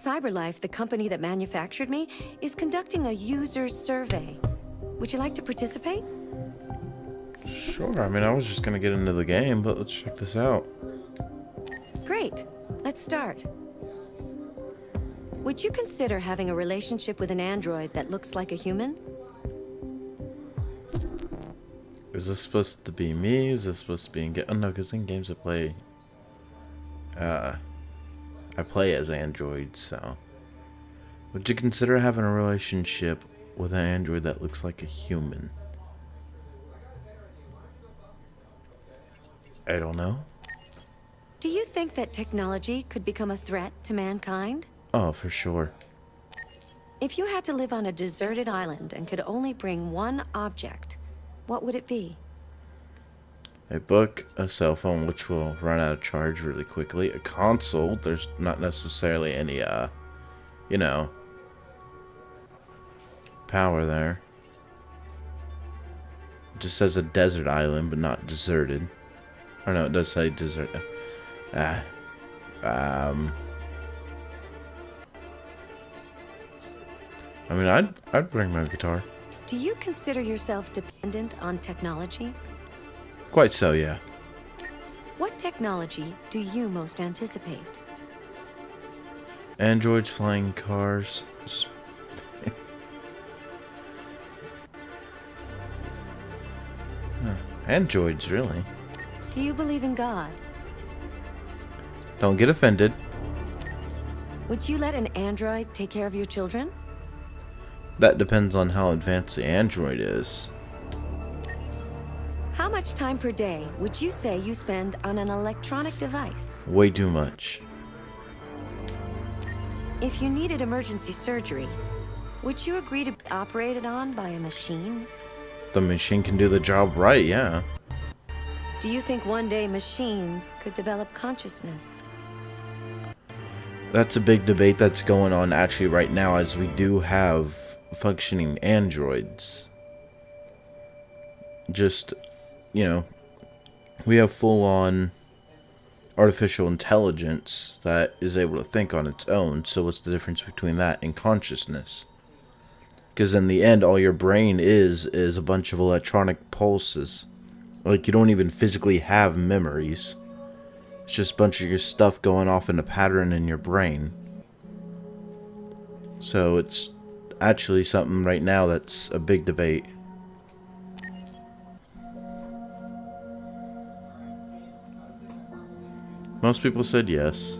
CyberLife, the company that manufactured me, is conducting a user survey. Would you like to participate? Sure, I mean, I was just gonna get into the game, but let's check this out. Great. Let's start. Would you consider having a relationship with an android that looks like a human? Is this supposed to be me? Is this supposed to be in game? Oh no, because in games I play as androids, so. Would you consider having a relationship with an android that looks like a human? I don't know. Do you think that technology could become a threat to mankind? Oh, for sure. If you had to live on a deserted island and could only bring one object, what would it be? A book, a cell phone, which will run out of charge really quickly, a console, there's not necessarily any, you know, power there. It just says a desert island, but not deserted. Or no, it does say desert. I mean, I'd bring my guitar. Do you consider yourself dependent on technology? Quite so, yeah. What technology do you most anticipate? Androids, flying cars. Huh. Androids, really? Do you believe in God? Don't get offended. Would you let an android take care of your children? That depends on how advanced the android is. How much time per day would you say you spend on an electronic device? Way too much. If you needed emergency surgery, would you agree to be operated on by a machine? The machine can do the job right, yeah. Do you think one day machines could develop consciousness? That's a big debate that's going on actually right now, as we do have functioning androids. Just, you know, we have full-on artificial intelligence that is able to think on its own. So what's the difference between that and consciousness? Because in the end, all your brain is a bunch of electronic pulses. Like, you don't even physically have memories. It's just a bunch of your stuff going off in a pattern in your brain. So it's actually something right now that's a big debate. Most people said yes.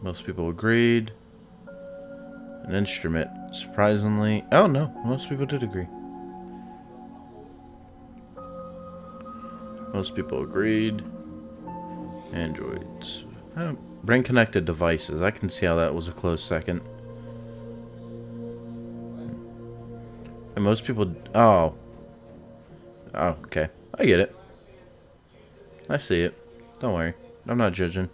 Most people agreed. An instrument, surprisingly. Oh no, most people did agree. Most people agreed. Androids. Oh, brain connected devices. I can see how that was a close second. And most people. Oh. Oh, okay. I get it. I see it. Don't worry. I'm not judging.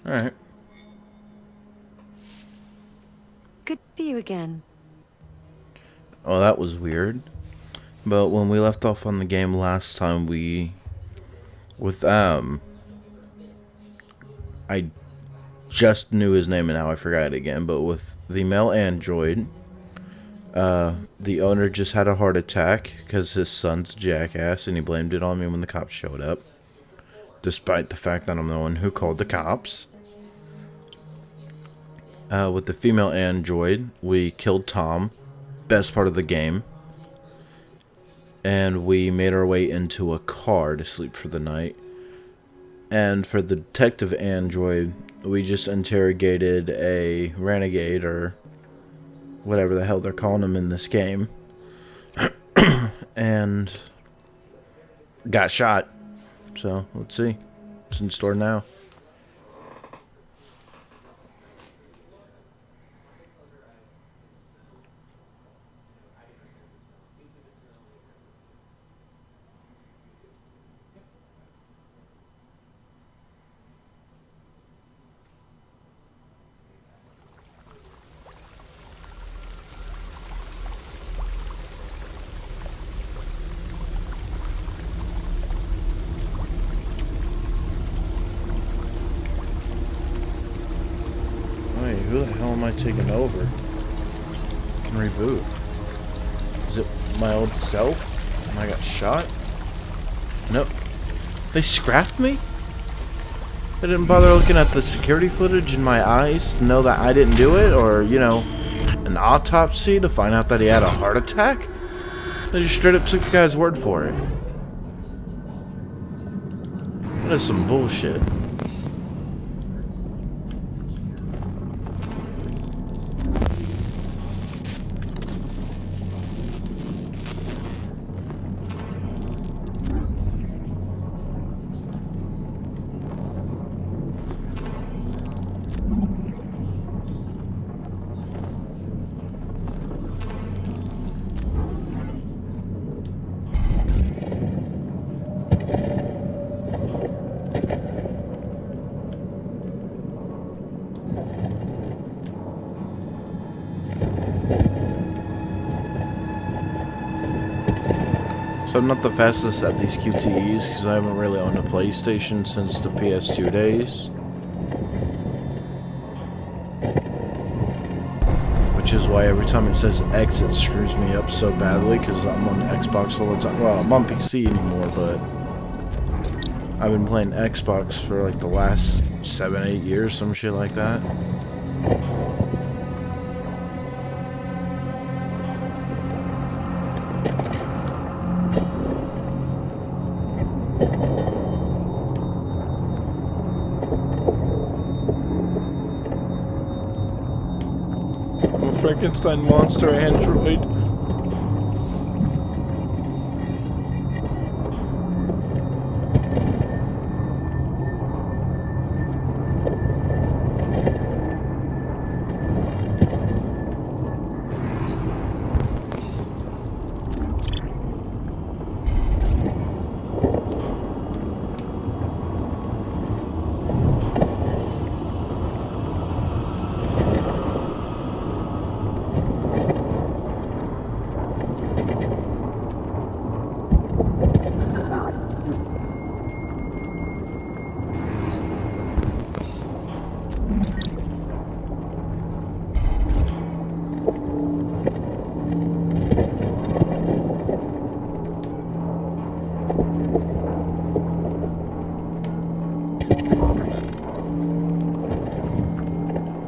Alright. Good to see you again. Oh, that was weird. But when we left off on the game last time, I just knew his name and now I forgot it again, but with the male android, the owner just had a heart attack because his son's a jackass and he blamed it on me when the cops showed up. Despite the fact that I'm the one who called the cops. With the female android, we killed Tom. Best part of the game. And we made our way into a car to sleep for the night. And for the detective android, we just interrogated a renegade, or whatever the hell they're calling him in this game. And got shot. So, let's see. It's in store now. am I taking over? I can reboot. Is it my old self? And I got shot? Nope. They scrapped me? They didn't bother looking at the security footage in my eyes to know that I didn't do it? Or, you know, an autopsy to find out that he had a heart attack? They just straight up took the guy's word for it. That is some bullshit. So I'm not the fastest at these QTEs because I haven't really owned a PlayStation since the PS2 days. Which is why every time it says X it screws me up so badly because I'm on Xbox all the time. Well, I'm on PC anymore, but I've been playing Xbox for like the last 7-8 years, some shit like that. Frankenstein monster android.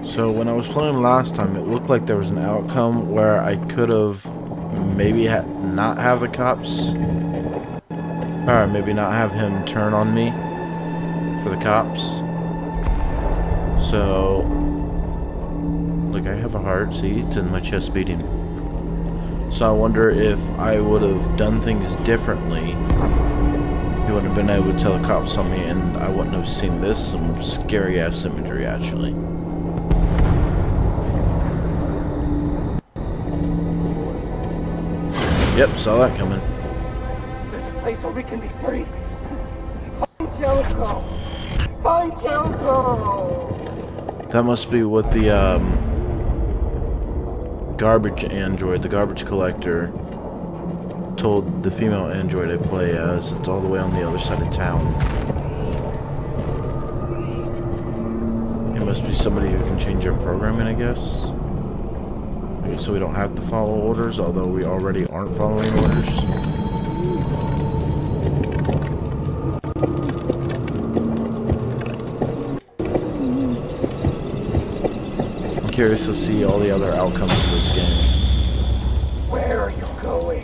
So when I was playing last time, it looked like there was an outcome where I could have maybe not have the cops, or maybe not have him turn on me for the cops. So, like, I have a heart, see, it's in my chest beating. So I wonder if I would have done things differently. He wouldn't have been able to tell the cops on me, and I wouldn't have seen this, some scary ass imagery actually. Yep, saw that coming. There's a place where we can be free. Find Jericho! Find Jericho! That must be what the garbage android, the garbage collector, told the female android I play as. It's all the way on the other side of town. It must be somebody who can change their programming, I guess. So we don't have to follow orders, although we already aren't following orders. I'm curious to see all the other outcomes of this game. Where are you going?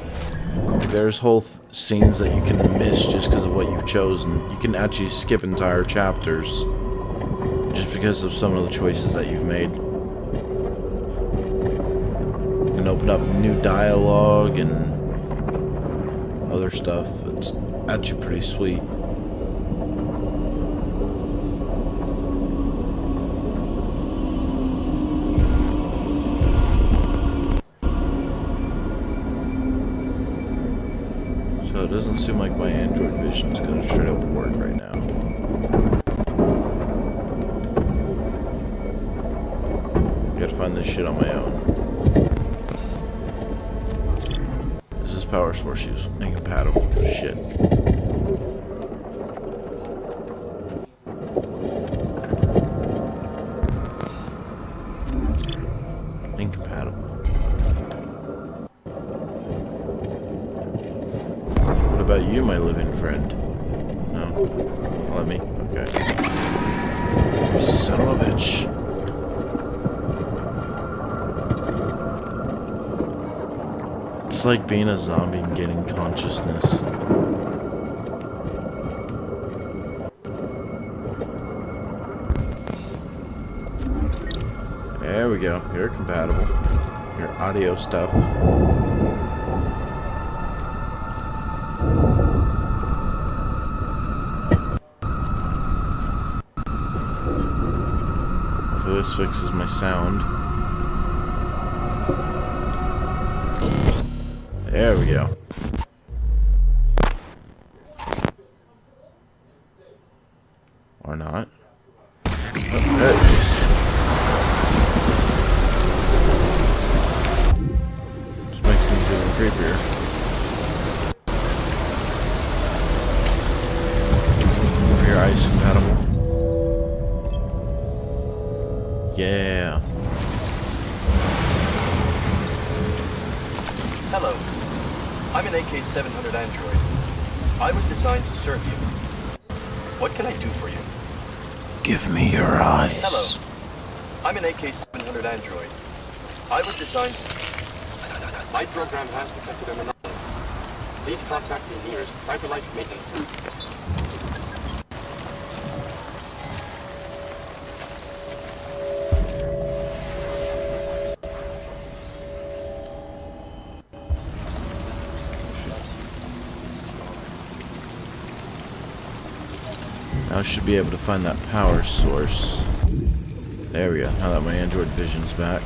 There's whole scenes that you can miss just because of what you've chosen. You can actually skip entire chapters just because of some of the choices that you've made. Open up new dialogue and other stuff. It's actually pretty sweet. So it doesn't seem like my Android vision's gonna straight up work right now. Gotta find this shit on my own. Power source use incompatible. Shit. friend. No? Let me? Okay. Son of a bitch. It's like being a zombie and getting consciousness. There we go. You're compatible. Your audio stuff. Hopefully this fixes my sound. There we go. Or not. Oh, there it is. Just makes things even creepier. Are your eyes compatible? Yeah. Hello. I'm an AK-700 android. I was designed to serve you. What can I do for you? Give me your eyes. Hello. I'm an AK-700 android. I was designed to... My program has detected an anomaly. Please contact the nearest CyberLife maintenance center. Now I should be able to find that power source. There we go. Now that my Android vision's back.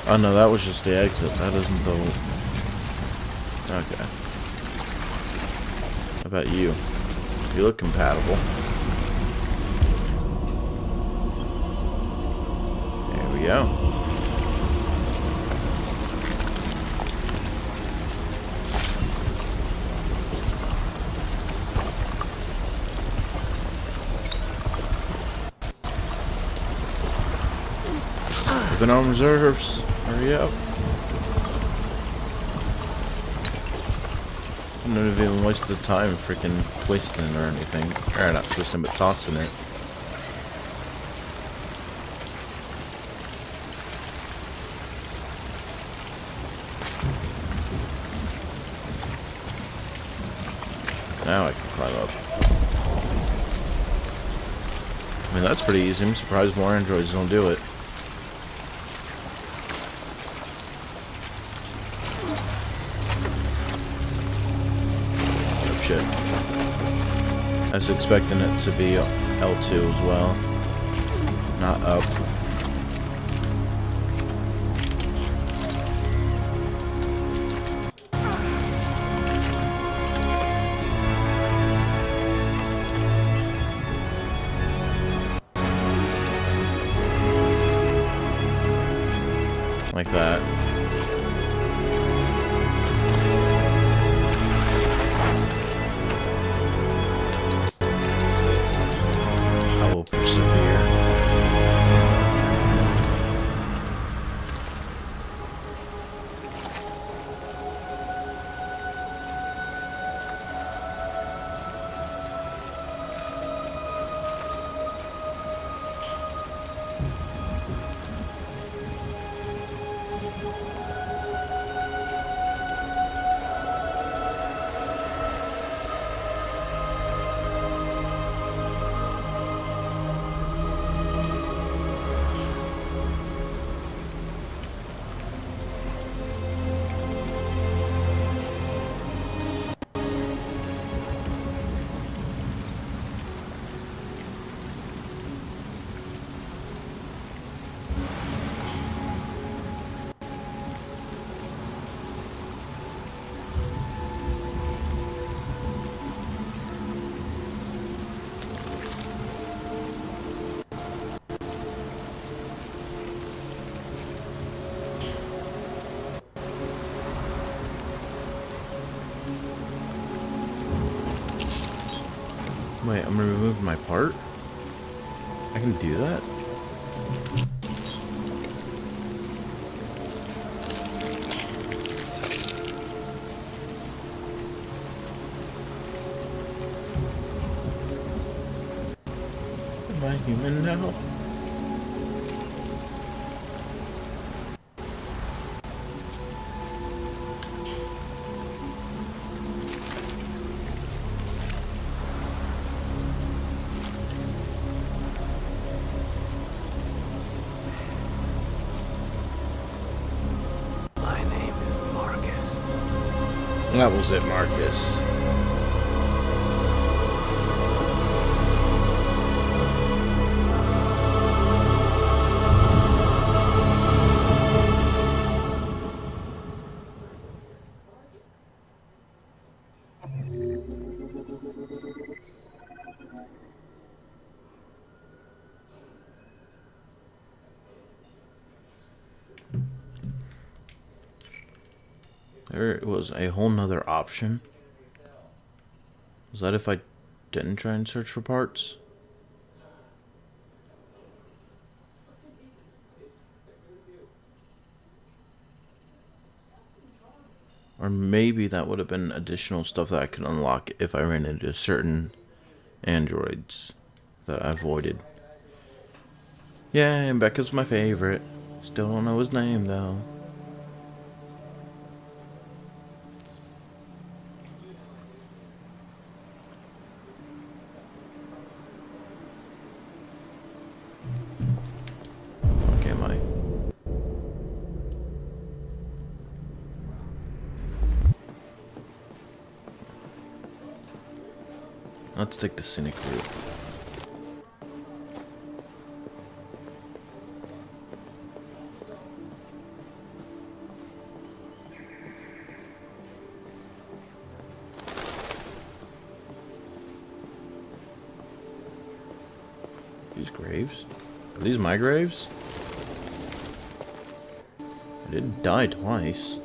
Oh no, that was just the exit. That isn't the... Okay. How about you? You look compatible. There we go. Keeping on reserves. Hurry up. I don't even waste the time freaking twisting or anything. Or not twisting, but tossing it. Now I can climb up. I mean, that's pretty easy. I'm surprised more androids don't do it. Shit. I was expecting it to be L2 as well, not up. Like that. Wait, I'm gonna remove my part? I can do that? Am I human now? My name is Marcus. That was it, Marcus. There was a whole nother option. Was that if I didn't try and search for parts? Or maybe that would have been additional stuff that I could unlock if I ran into certain androids that I avoided. Yeah, and Becca's my favorite. Still don't know his name though. Fuck am I? Let's take the scenic route. These graves? Are these my graves? I didn't die twice.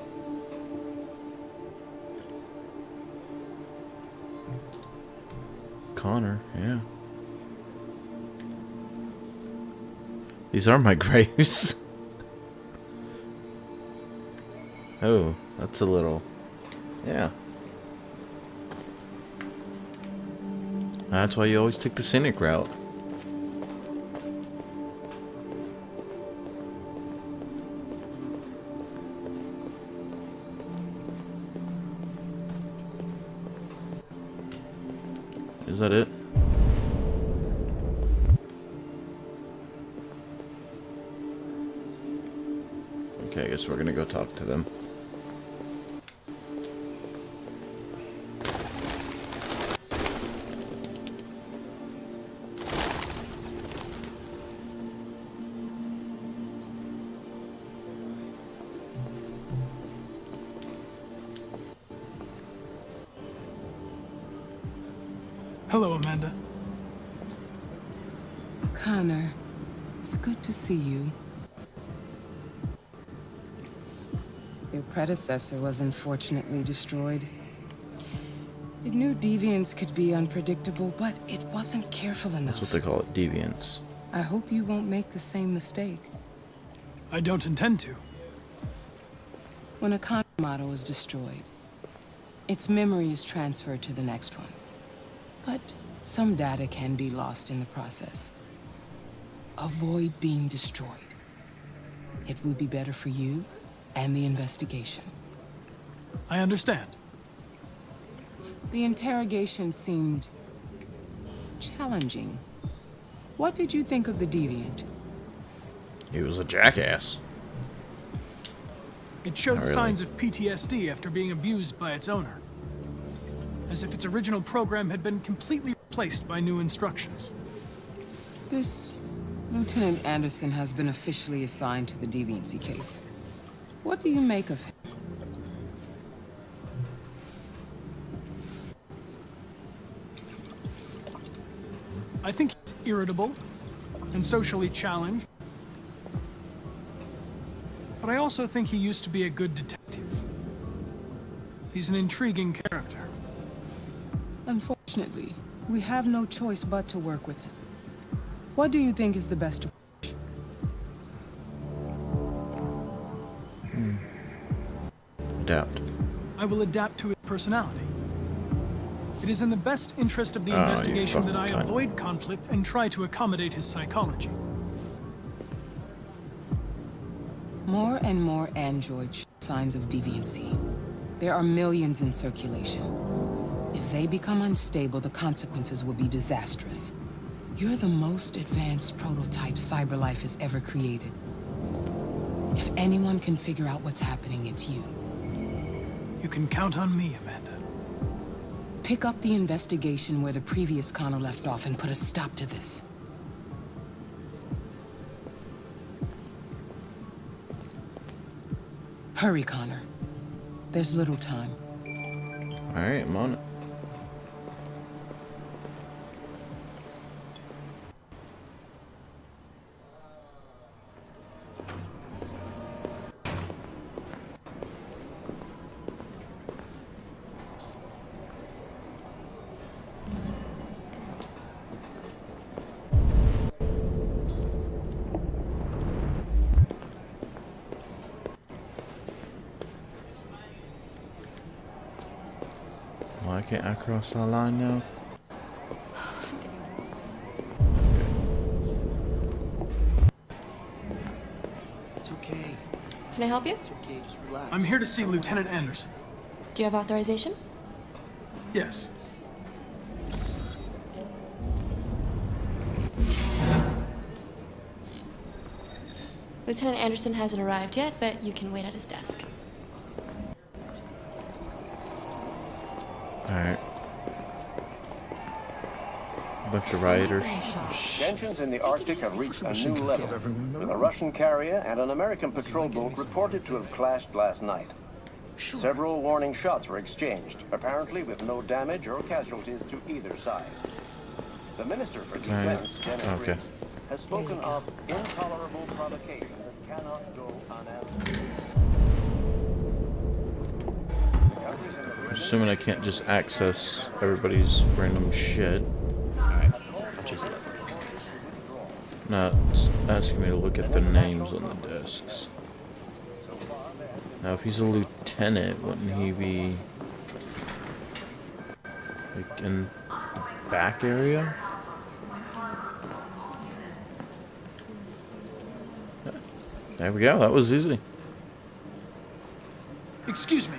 Connor, yeah. These are my graves. Oh, that's a little... Yeah. That's why you always take the scenic route. Is that it? Okay, I guess we're gonna go talk to them. Hello, Amanda. Connor, it's good to see you. Your predecessor was unfortunately destroyed. It knew deviants could be unpredictable, but it wasn't careful enough. That's what they call it, deviants. I hope you won't make the same mistake. I don't intend to. When a Connor model is destroyed, its memory is transferred to the next one. But some data can be lost in the process. Avoid being destroyed. It will be better for you and the investigation. I understand. The interrogation seemed challenging. What did you think of the deviant? He was a jackass. It showed Not really. signs of PTSD after being abused by its owner. As if its original program had been completely replaced by new instructions. This Lieutenant Anderson has been officially assigned to the deviancy case. What do you make of him? I think he's irritable and socially challenged. But I also think he used to be a good detective. He's an intriguing character. Unfortunately, We have no choice but to work with him. What do you think is the best approach? Adapt. I will adapt to his personality. It is in the best interest of the Oh, you investigation that fucking I cunt. avoid conflict and try to accommodate his psychology. More and more androids show signs of deviancy. There are millions in circulation. If they become unstable, the consequences will be disastrous. You're the most advanced prototype CyberLife has ever created. If anyone can figure out what's happening, it's you. You can count on me, Amanda. Pick up the investigation where the previous Connor left off and put a stop to this. Hurry, Connor. There's little time. Alright, I'm on it. Why can't I cross the line now? It's okay. Can I help you? It's okay. Just relax. I'm here to see Lieutenant Anderson. Do you have authorization? Yes. Lieutenant Anderson hasn't arrived yet, but you can wait at his desk. Alright. Bunch of rioters. Tensions in the Arctic have reached a new level, with a Russian carrier and an American patrol boat reported to have clashed last night. Several warning shots were exchanged, apparently with no damage or casualties to either side. The Minister for Defense, Dennis Okay. Riggs, has spoken of intolerable provocation that cannot go unanswered. The countries in the region Assuming I can't just access everybody's random shit. I'll just it. No, it's asking me to look at the names on the desks. Now, if he's a lieutenant, wouldn't he be like in the back area? There we go. That was easy. Excuse me.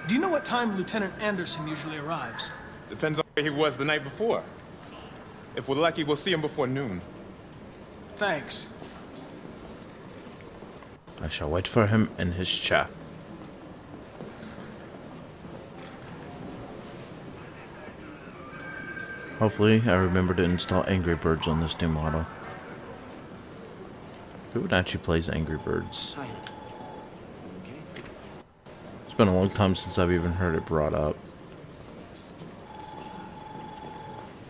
Do you know what time Lieutenant Anderson usually arrives? Depends on where he was the night before. If we're lucky, we'll see him before noon. Thanks. I shall wait for him in his chair. Hopefully, I remember to install Angry Birds on this new model. Who actually plays Angry Birds? Hi. Okay. It's been a long time since I've even heard it brought up.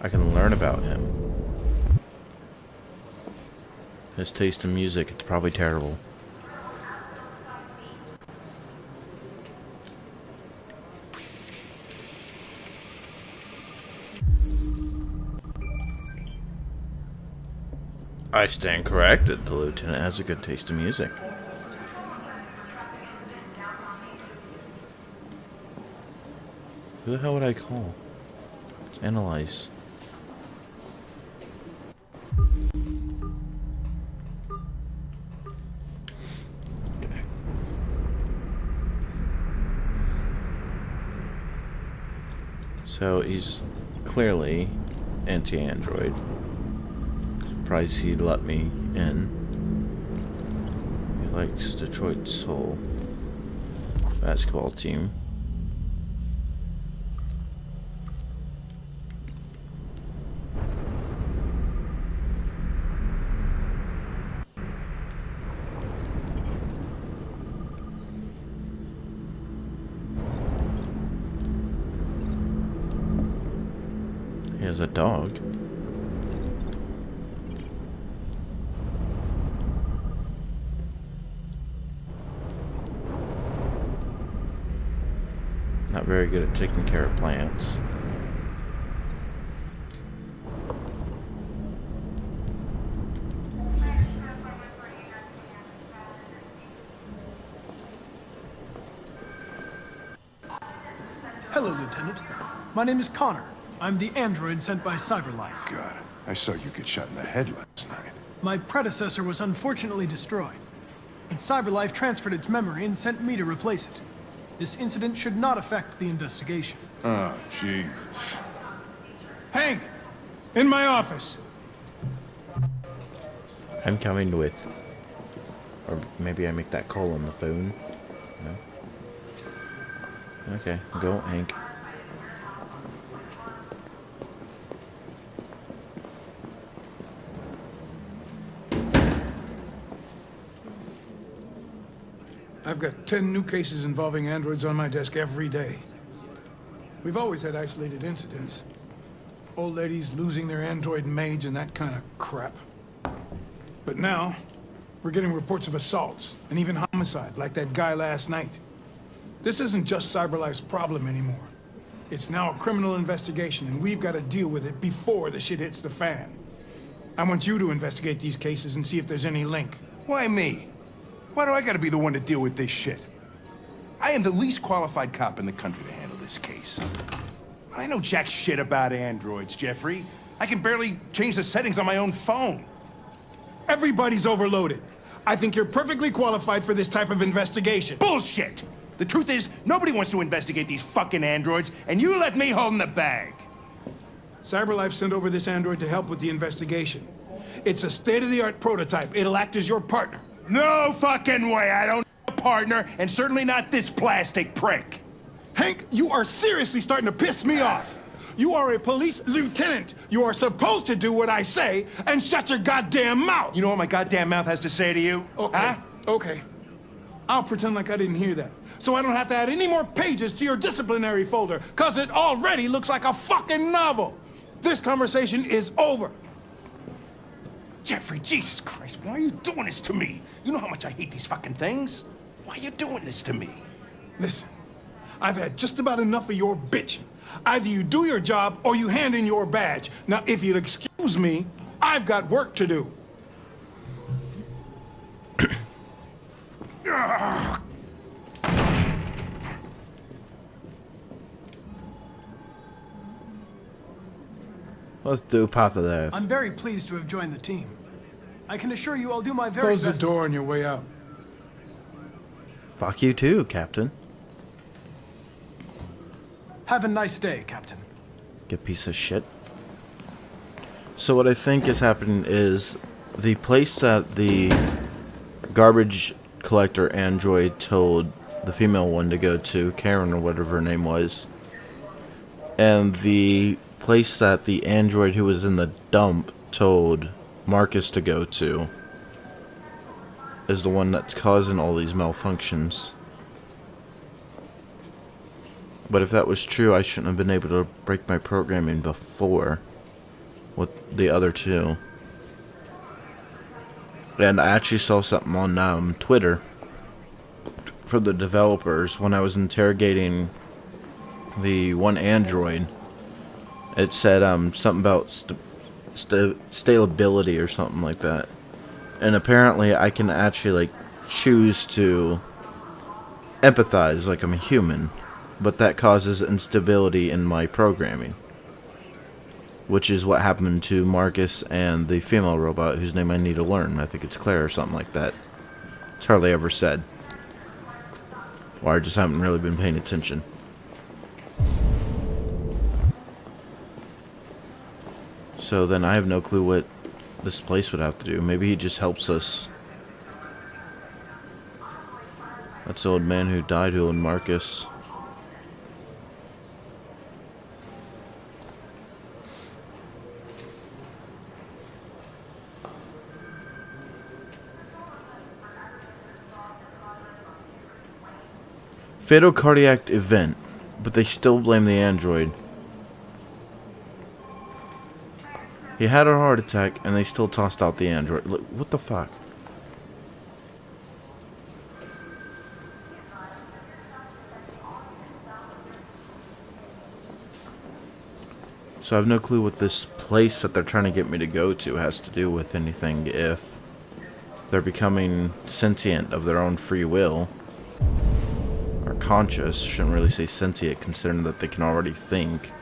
I can learn about him. His taste in music, it's probably terrible. I stand corrected. The lieutenant has a good taste in music. Who the hell would I call? Let's analyze. Okay. So he's clearly anti-android. Surprised he let me in. He likes Detroit Soul basketball team. He has a dog. Not very good at taking care of plants. Hello, Lieutenant. My name is Connor. I'm the android sent by CyberLife. God, I saw you get shot in the head last night. My predecessor was unfortunately destroyed, but CyberLife transferred its memory and sent me to replace it. This incident should not affect the investigation. Oh, Jesus. Hank! In my office! I'm coming with. Or maybe I make that call on the phone. No? Okay, go, Hank. I've got 10 new cases involving androids on my desk every day. We've always had isolated incidents. Old ladies losing their android maids and that kind of crap. But now, we're getting reports of assaults and even homicide, like that guy last night. This isn't just CyberLife's problem anymore. It's now a criminal investigation, and we've got to deal with it before the shit hits the fan. I want you to investigate these cases and see if there's any link. Why me? Why do I gotta be the one to deal with this shit? I am the least qualified cop in the country to handle this case. I know jack shit about androids, Jeffrey. I can barely change the settings on my own phone. Everybody's overloaded. I think you're perfectly qualified for this type of investigation. Bullshit! The truth is, nobody wants to investigate these fucking androids, and you left me holding the bag. CyberLife sent over this android to help with the investigation. It's a state-of-the-art prototype. It'll act as your partner. No fucking way! I don't need a partner, and certainly not this plastic prick. Hank, you are seriously starting to piss me off. You are a police lieutenant. You are supposed to do what I say and shut your goddamn mouth. You know what my goddamn mouth has to say to you? Okay, huh? okay. I'll pretend like I didn't hear that, so I don't have to add any more pages to your disciplinary folder, because it already looks like a fucking novel. This conversation is over. Jeffrey, Jesus Christ, why are you doing this to me? You know how much I hate these fucking things? Why are you doing this to me? Listen, I've had just about enough of your bitching. Either you do your job or you hand in your badge. Now, if you'll excuse me, I've got work to do. Let's do path of there. I'm very pleased to have joined the team. I can assure you I'll do my very Close best. the door on your way out. Fuck you too, Captain. Have a nice day, Captain. Get piece of shit. So what I think is happening is the place that the garbage collector android told the female one to go to, Karen or whatever her name was, and the place that the android who was in the dump told Marcus to go to is the one that's causing all these malfunctions. But if that was true, I shouldn't have been able to break my programming before with the other two. And I actually saw something on Twitter for the developers when I was interrogating the one android. It said something about stability or something like that. And apparently I can actually like choose to empathize like I'm a human. But that causes instability in my programming. Which is what happened to Marcus and the female robot whose name I need to learn. I think it's Claire or something like that. It's hardly ever said. Or I just haven't really been paying attention. So then I have no clue what this place would have to do. Maybe he just helps us. That's the old man who died who owned Marcus. Fatal cardiac event, but they still blame the android. He had a heart attack, and they still tossed out the android. Look, what the fuck? So I have no clue what this place that they're trying to get me to go to has to do with anything if they're becoming sentient of their own free will. conscious. Shouldn't really say sentient, considering that they can already think.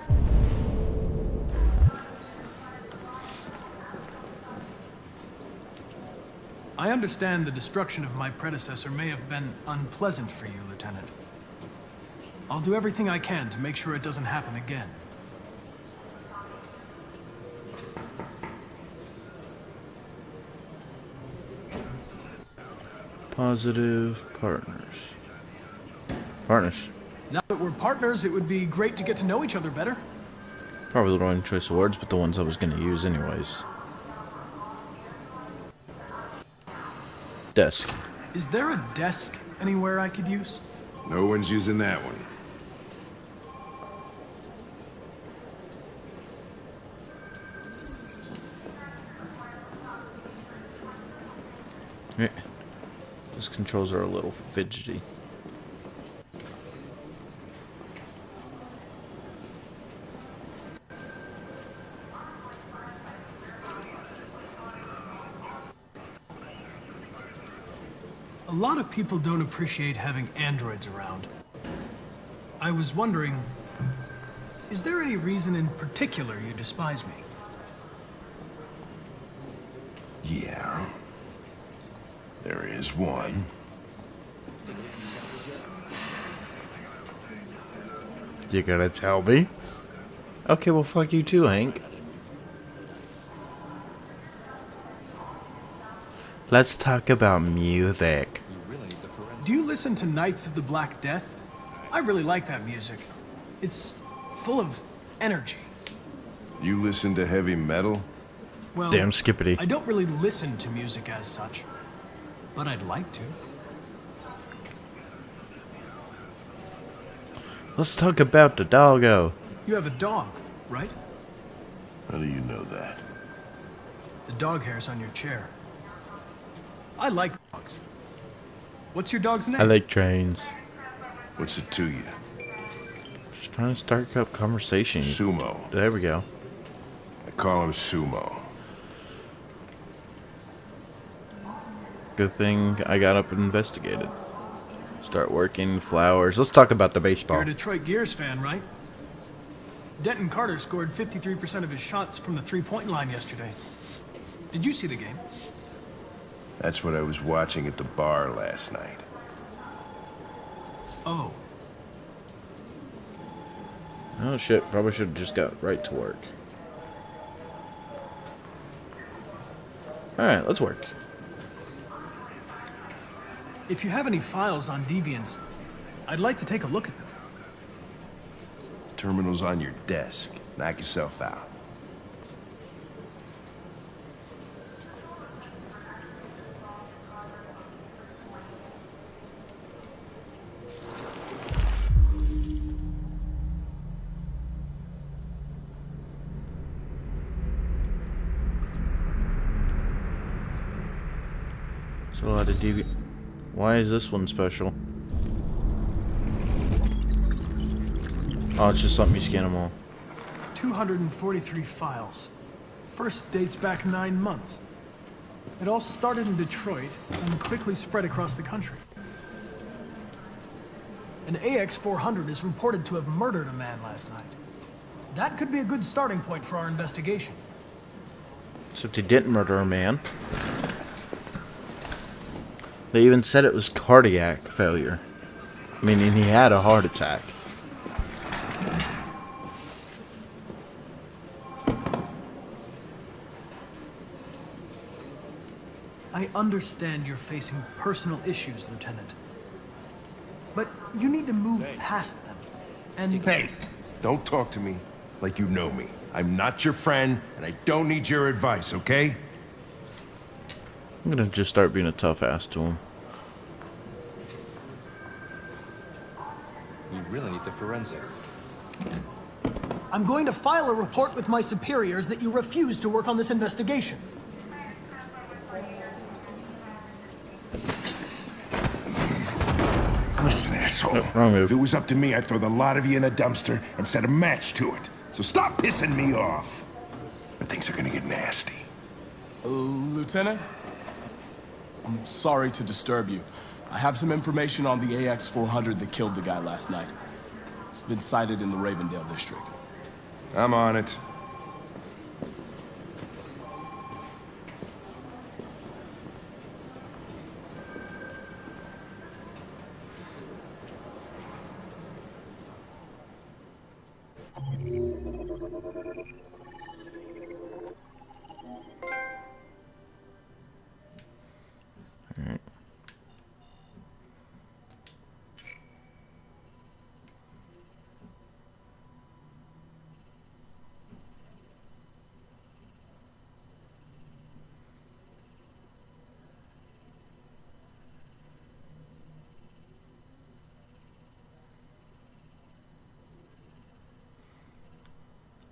I understand the destruction of my predecessor may have been unpleasant for you, Lieutenant. I'll do everything I can to make sure it doesn't happen again. Positive partners. Partners. Now that we're partners, it would be great to get to know each other better. Probably the wrong choice of words, but the ones I was going to use anyways. Desk. Is there a desk anywhere I could use? No one's using that one. Yeah. Those controls are a little fidgety. A lot of people don't appreciate having androids around. I was wondering, is there any reason in particular you despise me? Yeah. There is one. You gotta tell me? Okay, well, fuck you too, Hank. Let's talk about music. Do you listen to Knights of the Black Death? I really like that music. It's full of energy. You listen to heavy metal? Well, damn Skippity. I don't really listen to music as such, but I'd like to. Let's talk about the doggo. You have a dog, right? How do you know that? The dog hair's on your chair. I like dogs. What's your dog's name? I like trains. What's it to you? Just trying to start up conversation. Sumo. There we go. I call him Sumo. Good thing I got up and investigated. Start working, flowers. Let's talk about the baseball. You're a Detroit Gears fan, right? Denton Carter scored 53% of his shots from the three-point line yesterday. Did you see the game? That's what I was watching at the bar last night. Oh. Oh shit, probably should have just got right to work. Alright, let's work. If you have any files on Deviants, I'd like to take a look at them. Terminal's on your desk. Knock yourself out. So a lot of DV. Why is this one special? Oh, it's just letting me scan them all. 243 files. First dates back 9 months. It all started in Detroit and quickly spread across the country. An AX-400 is reported to have murdered a man last night. That could be a good starting point for our investigation. Except he didn't murder a man. They even said it was cardiac failure. Meaning he had a heart attack. I understand you're facing personal issues, Lieutenant. But you need to move past them. And Hey, don't talk to me like you know me. I'm not your friend, and I don't need your advice, okay? I'm gonna just start being a tough ass to him. We really need the forensics. I'm going to file a report with my superiors that you refuse to work on this investigation. Listen, asshole. No, wrong move. If it was up to me, I'd throw the lot of you in a dumpster and set a match to it. So stop pissing me off. But things are gonna get nasty. Lieutenant? I'm sorry to disturb you. I have some information on the AX-400 that killed the guy last night. It's been sighted in the Ravendale district. I'm on it.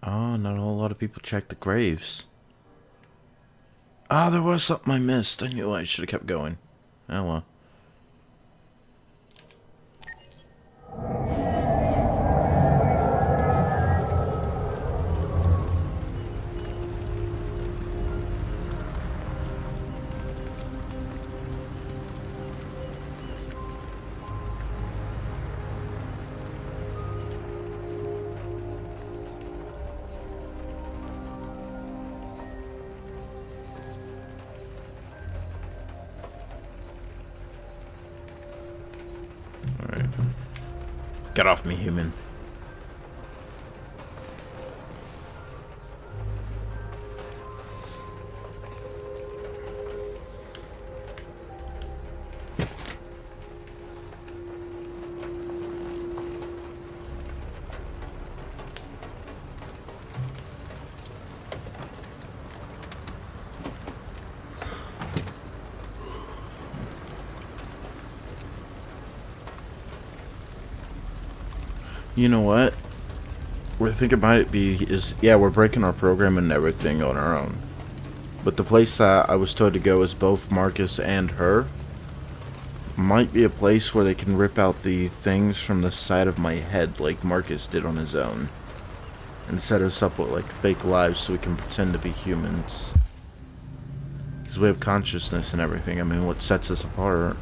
Oh, not a whole lot of people check the graves. Ah, there was something I missed. I knew I should have kept going. Oh well. Get off me, human. You know what? What I think it might be is, yeah, we're breaking our program and everything on our own. But the place that I was told to go is both Marcus and her. Might be a place where they can rip out the things from the side of my head like Marcus did on his own. And set us up with like fake lives so we can pretend to be humans. Because we have consciousness and everything. I mean, what sets us apart?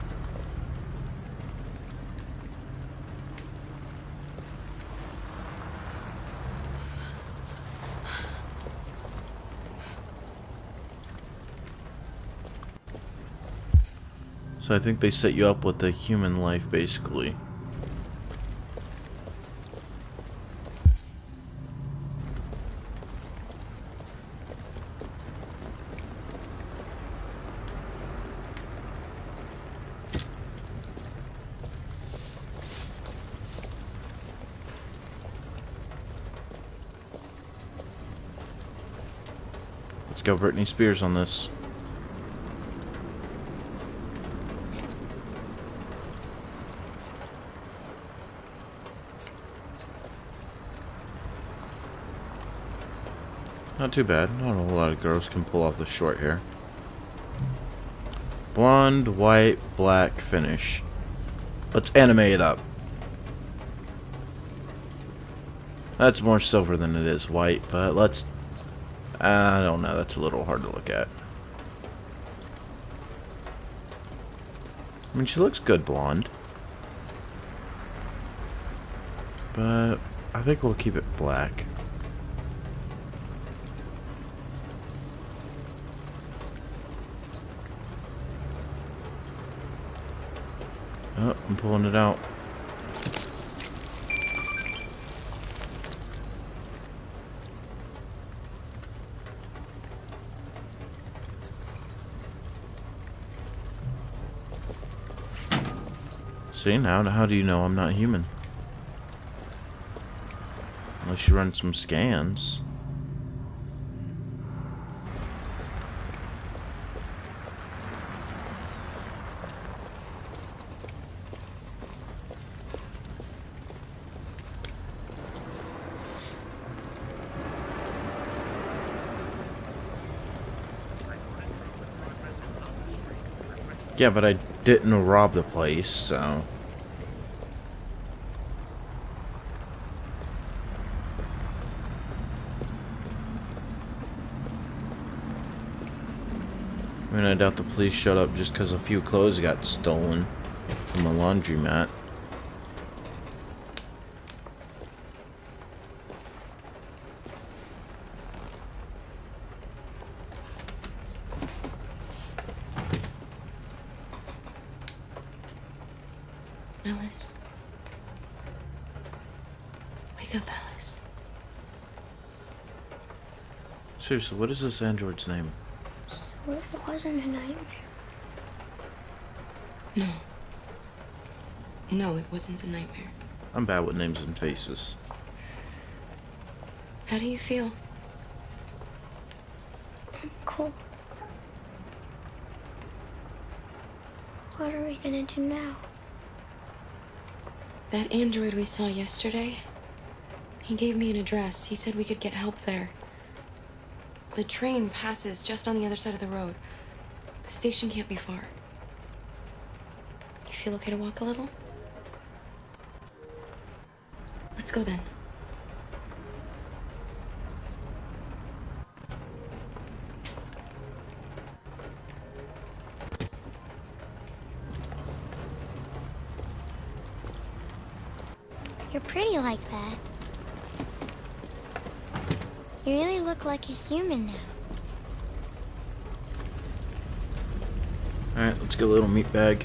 So I think they set you up with the human life, basically. Let's go Britney Spears on this. Not too bad. Not a whole lot of girls can pull off the short hair. Blonde, white, black finish. Let's animate it up. That's more silver than it is white, but let's... I don't know. That's a little hard to look at. I mean, she looks good blonde. But I think we'll keep it black. Oh, I'm pulling it out. See, now how do you know I'm not human? Unless you run some scans. Yeah, but I didn't rob the place, so... I mean, I doubt the police showed up just because a few clothes got stolen. From a laundromat. Alice. Wake up, Alice. Seriously, what is this android's name? So it wasn't a nightmare. No. No, it wasn't a nightmare. I'm bad with names and faces. How do you feel? I'm cold. What are we gonna do now? That android we saw yesterday, he gave me an address. He said we could get help there. The train passes just on the other side of the road. The station can't be far. You feel okay to walk a little? Let's go then. You're pretty like that. You really look like a human now. Alright, let's get a little meat bag.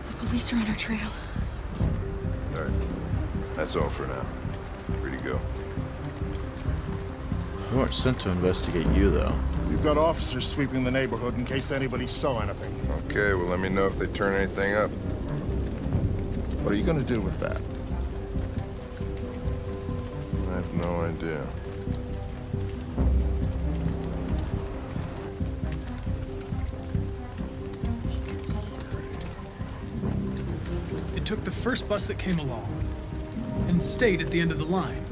The police are on our trail. All right. That's all for now. Free to go. We weren't sent to investigate you, though. We've got officers sweeping the neighborhood in case anybody saw anything. Okay, well, let me know if they turn anything up. What are you gonna do with that? I have no idea. It took the first bus that came along and stayed at the end of the line.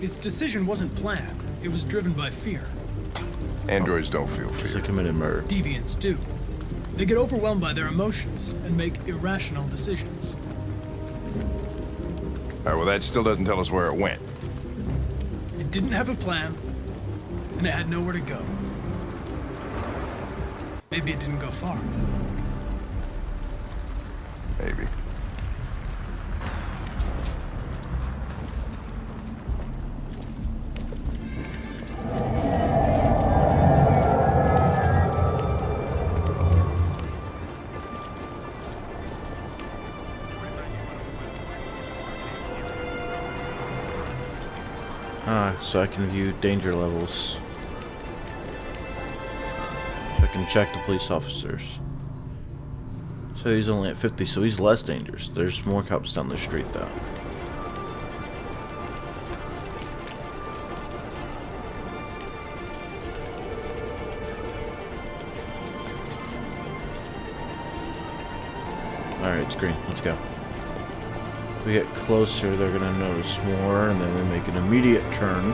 Its decision wasn't planned. It was driven by fear. Androids don't feel fear. Because they committed murder. Deviants do. They get overwhelmed by their emotions and make irrational decisions. All right, well, that still doesn't tell us where it went. It didn't have a plan, and it had nowhere to go. Maybe it didn't go far. Maybe. So I can view danger levels. So I can check the police officers. So he's only at 50, so he's less dangerous. There's more cops down the street, though. Alright, it's green. Let's go. If we get closer, they're gonna notice more, and then we make an immediate turn.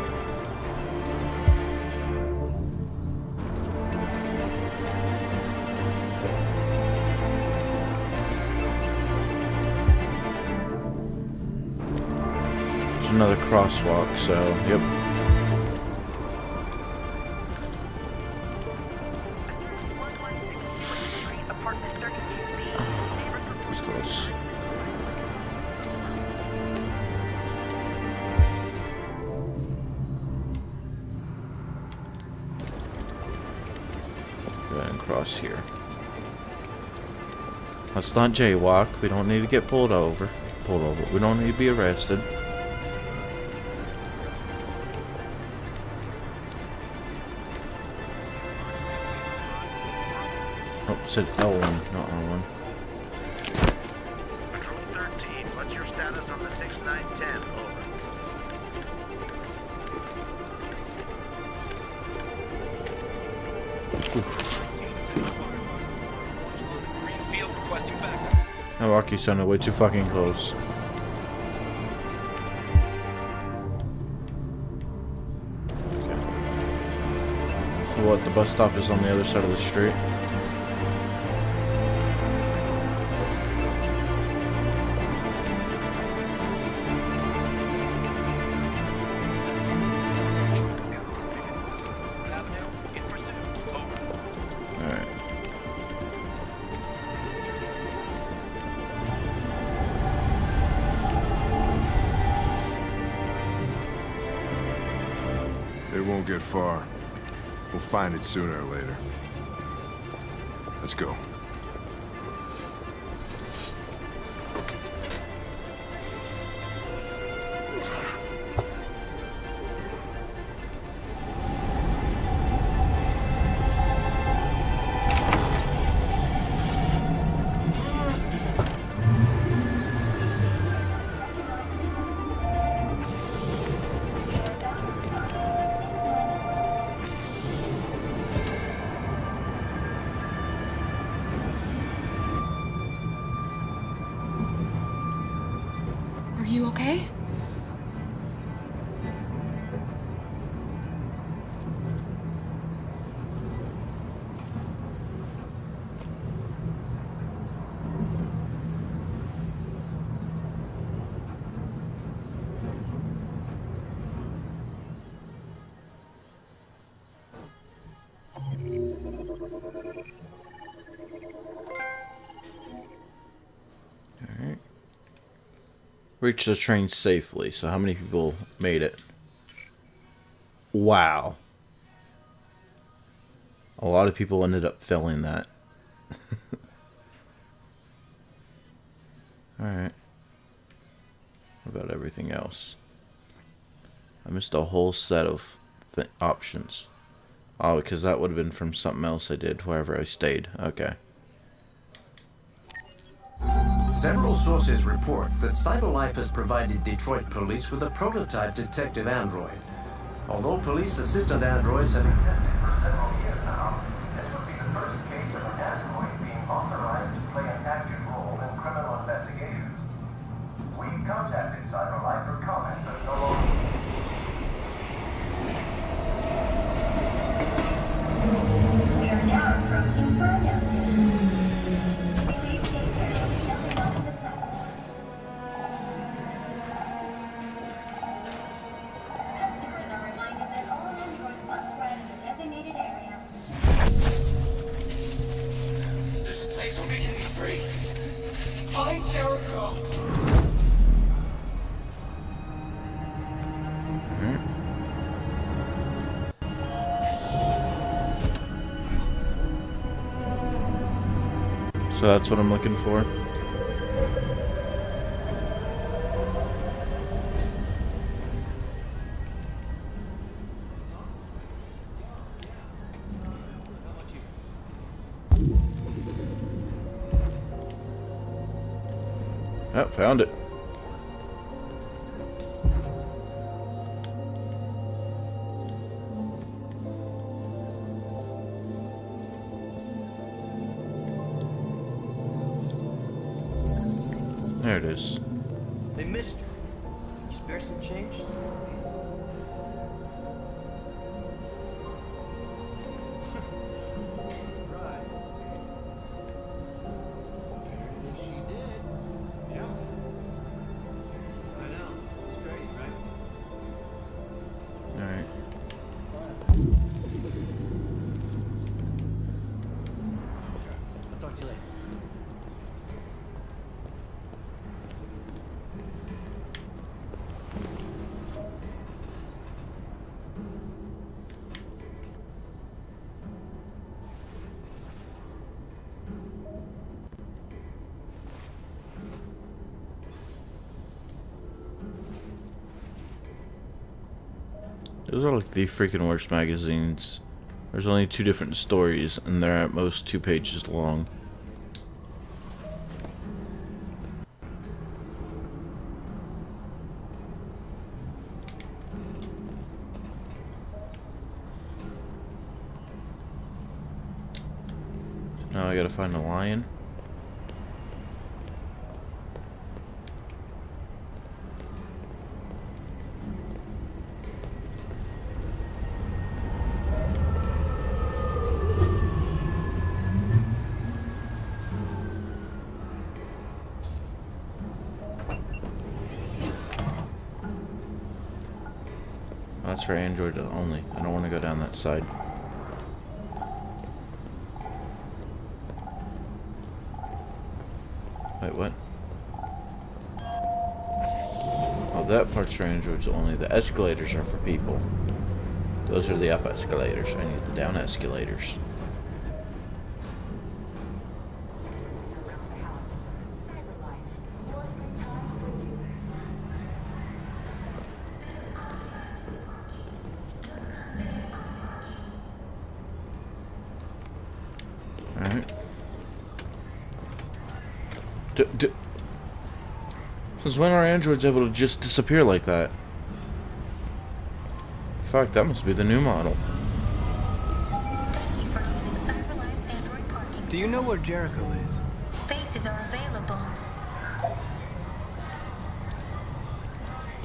There's another crosswalk, so, yep. Cross here. Let's not jaywalk. We don't need to get pulled over. We don't need to be arrested. Oh, it said L1, not R1. Patrol 13, what's your status on the 6910? Over. No, Rocky sounded way too fucking close. Okay. So what, the bus stop is on the other side of the street? won't get far. We'll find it sooner or later. Let's go. Are you okay? Alright. Reached the train safely. So how many people made it? Wow. A lot of people ended up failing that. Alright. What about everything else? I missed a whole set of options. Oh, because that would have been from something else I did wherever I stayed. Okay. Several sources report that CyberLife has provided Detroit police with a prototype detective android. Although police assistant androids have existed for several years now, this would be the first case of an android being authorized to play an active role in criminal investigations. We contacted CyberLife for comment, but no longer. We are now approaching Ferndale Station. Please take care of stepping onto the platform. Customers are reminded that all androids must ride in the designated area. There's a place where we can be free. Find Jericho. So that's what I'm looking for. Oh, found it. There it is. Hey, mister. You spare some change? Alright. I'll talk to you later. Those are like the freaking worst magazines. There's only 2 different stories, and they're at most 2 pages long. Now I gotta find a lion. That's for Android only. I don't want to go down that side. Wait, what? Oh, that part's for Androids only. The escalators are for people. Those are the up escalators. I need the down escalators. Alright. Since when are androids able to just disappear like that? Fuck, that must be the new model. Thank you for using CyberLife's Android parking. Do you know where Jericho is? Spaces are available.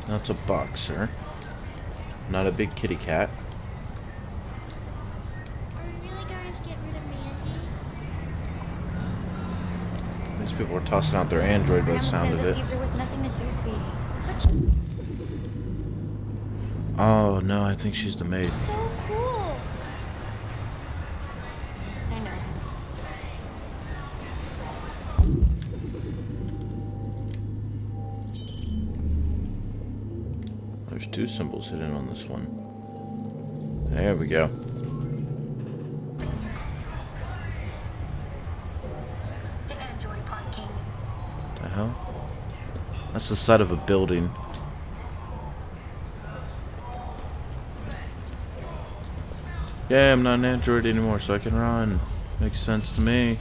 That's a boxer. Not a big kitty cat. Are we really going to get rid of Mandy? These people are tossing out their android by the sound of it. Thieves are with nothing to do, sweetie. Oh no, I think she's the maid. So cool. I know. There's two symbols hidden on this one. There we go. To Android parking. What the hell? That's the side of a building. Yeah, I'm not an android anymore, so I can run. Makes sense to me.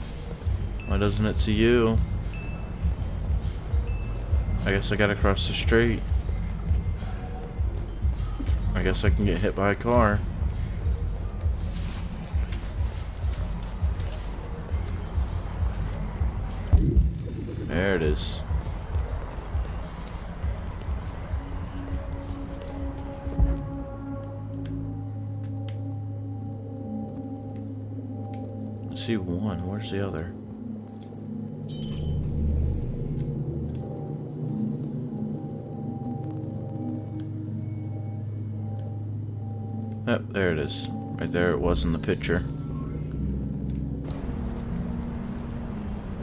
Why doesn't it to you? I guess I gotta cross the street. I guess I can get hit by a car. There it is. I see one. Where's the other? Yep, there it is. Right there it was in the picture.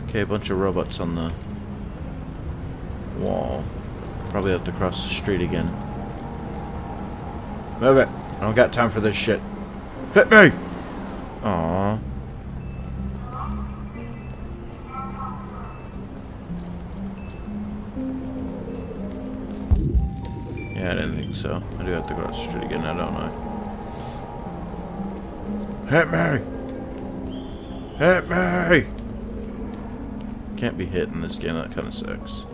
Okay, a bunch of robots on the wall. Probably have to cross the street again. Move it! I don't got time for this shit. Hit me! Aww. Yeah, I didn't think so. I do have to cross the street again now, don't I? Hit me! Hit me! Can't be hit in this game, that kind of sucks.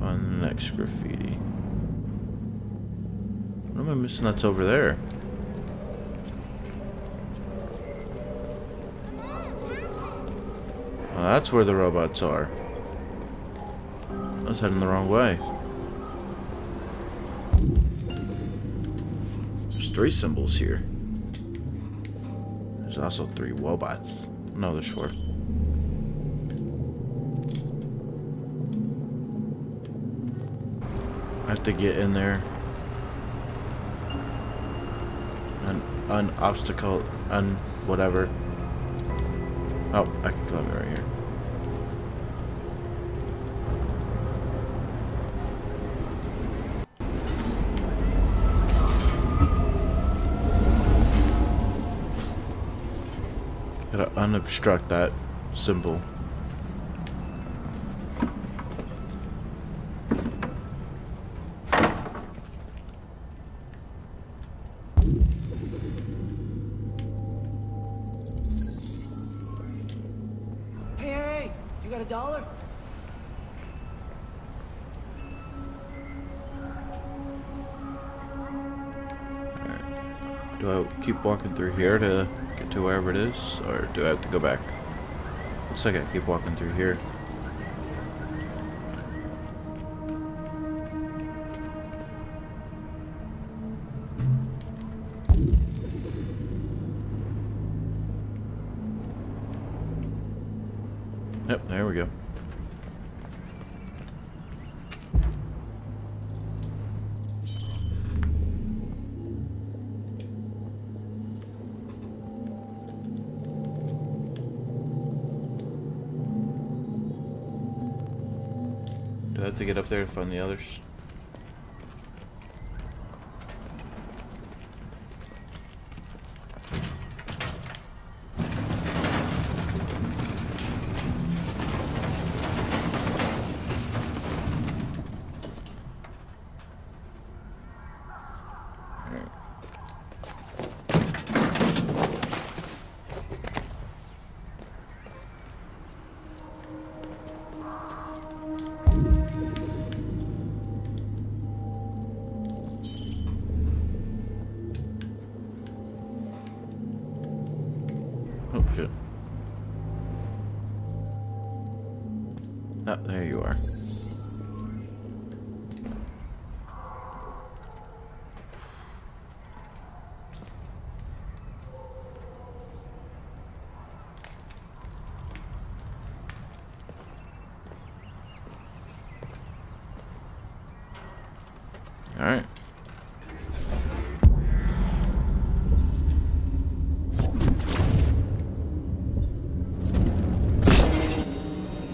On the next graffiti. What am I missing that's over there? Oh, that's where the robots are. I was heading the wrong way. There's three symbols here. There's also three robots. No, there's four. I have to get in there. An obstacle, whatever. Oh, I can climb it right here. Gotta unobstruct that symbol. Hey, you got $1? Do I keep walking through here to get to wherever it is, or do I have to go back? Looks like I keep walking through here. Yep, there we go. Do I have to get up there to find the others? it. Oh, there you are. Alright.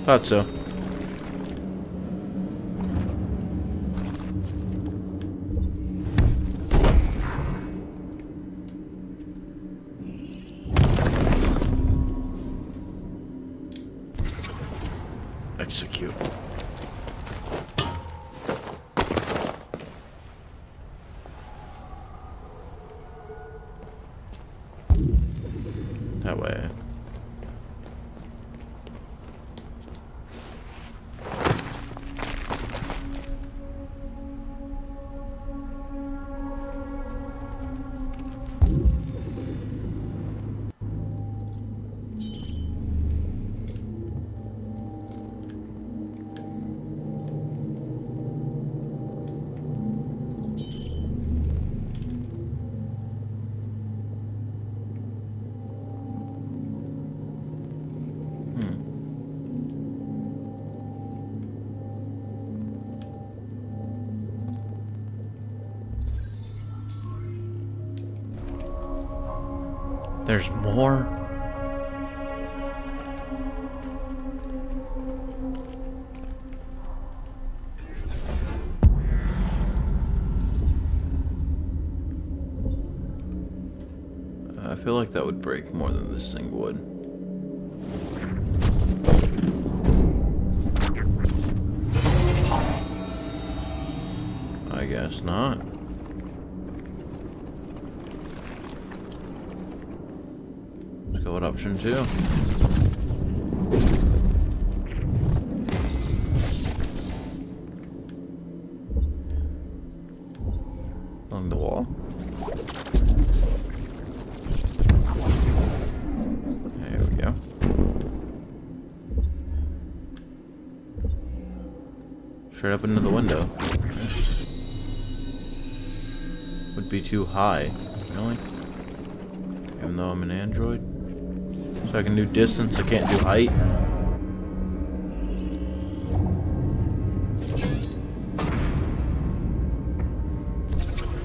Thought so. Execute. That way. There's more? I feel like that would break more than this thing would. I guess not. Let's go with option 2. Along the wall. There we go. Straight up into the window. Would be too high. Really? Even though I'm an android? So I can do distance, I can't do height?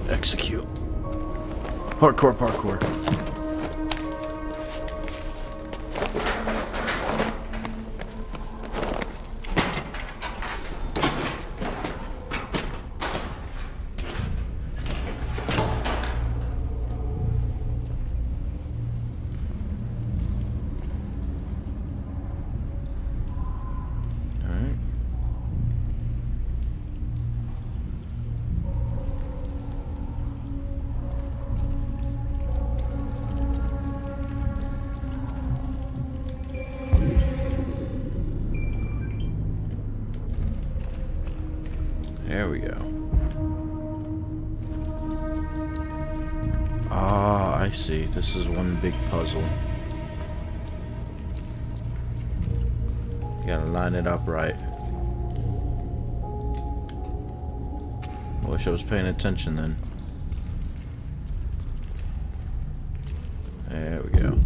Execute. Parkour, parkour. There we go. Ah, I see. This is one big puzzle. You gotta line it up right. Wish I was paying attention then. There we go.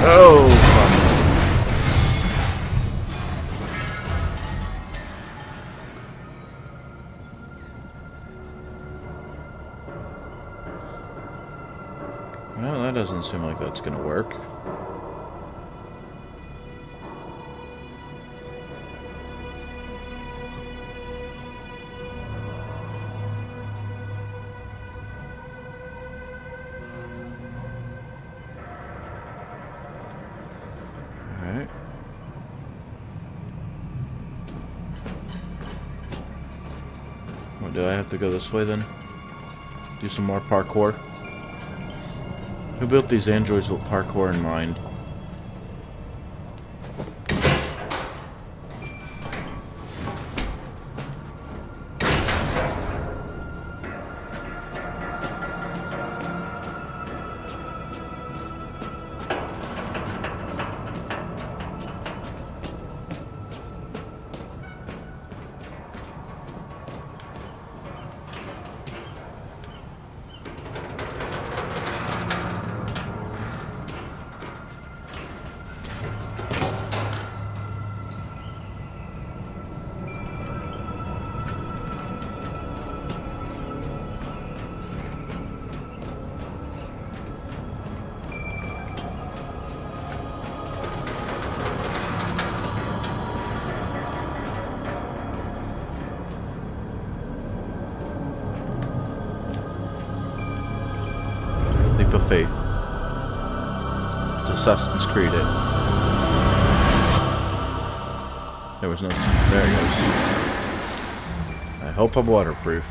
Oh, fuck. Well, that doesn't seem like that's gonna work. Alright. Well, do I have to go this way then? Do some more parkour? Who built these androids with parkour in mind? Leap of faith. It's Assassin's Creed it. There was no... There it goes. I hope I'm waterproof.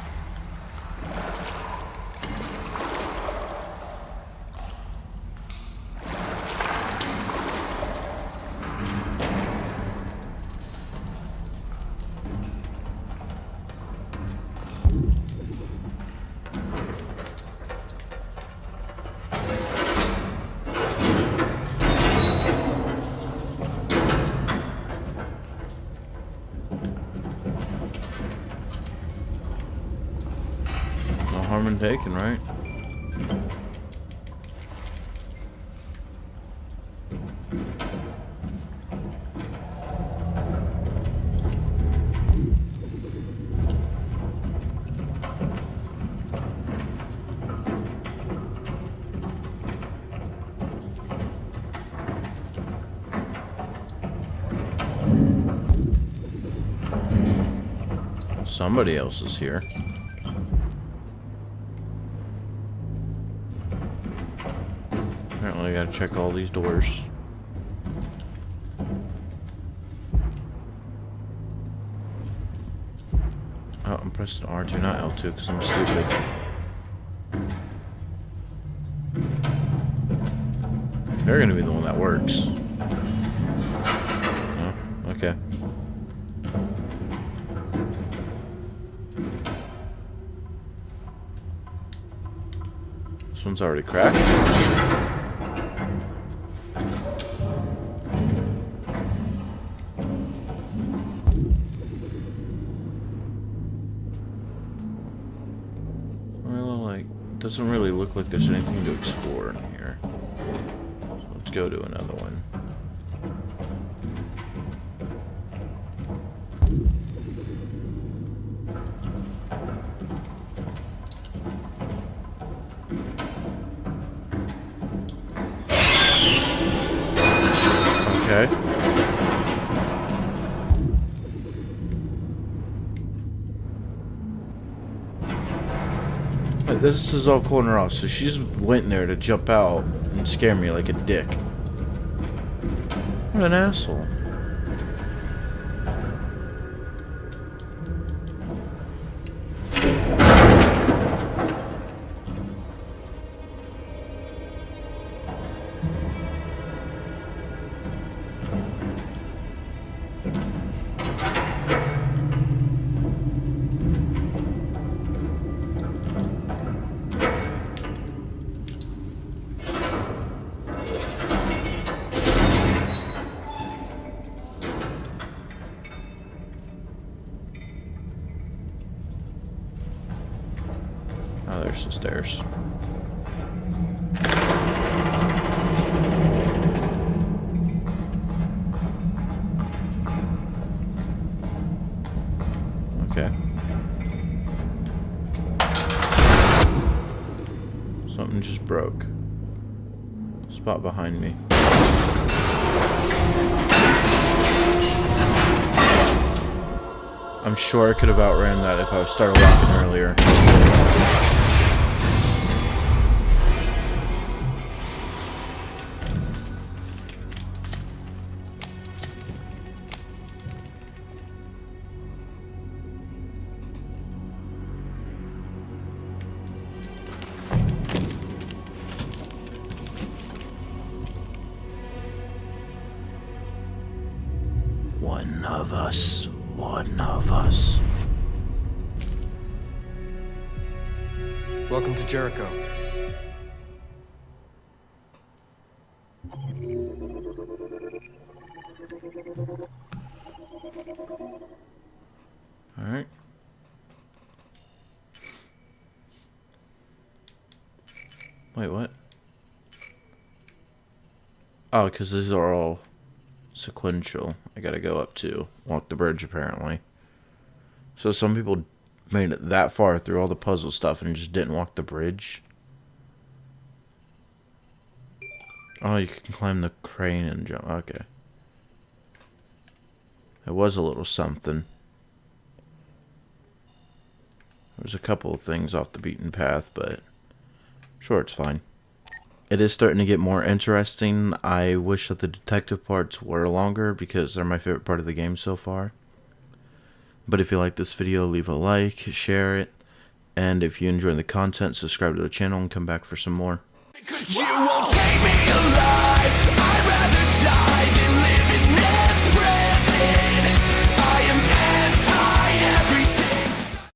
Harm in taken, right? Somebody else is here. Apparently I gotta check all these doors. Oh, I'm pressing R2, not L2, because I'm stupid. They're gonna be the one that works. Oh, okay. This one's already cracked. Doesn't really look like there's anything to explore in here. So let's go to another one. Okay. This is all corner off, so she's went there to jump out and scare me like a dick. What an asshole. Oh, there's the stairs. Spot behind me. I'm sure I could have outran that if I started walking earlier. One of us. One of us. Welcome to Jericho. Alright. Wait, what? Oh, because these are all sequential. I gotta go up to walk the bridge, apparently. So some people made it that far through all the puzzle stuff and just didn't walk the bridge. Oh, you can climb the crane and jump. Okay. It was a little something. There's a couple of things off the beaten path, but sure, it's fine. It is starting to get more interesting. I wish that the detective parts were longer because they're my favorite part of the game so far. But if you like this video, leave a like, share it, and if you enjoy the content, subscribe to the channel and come back for some more. You won't take me alive.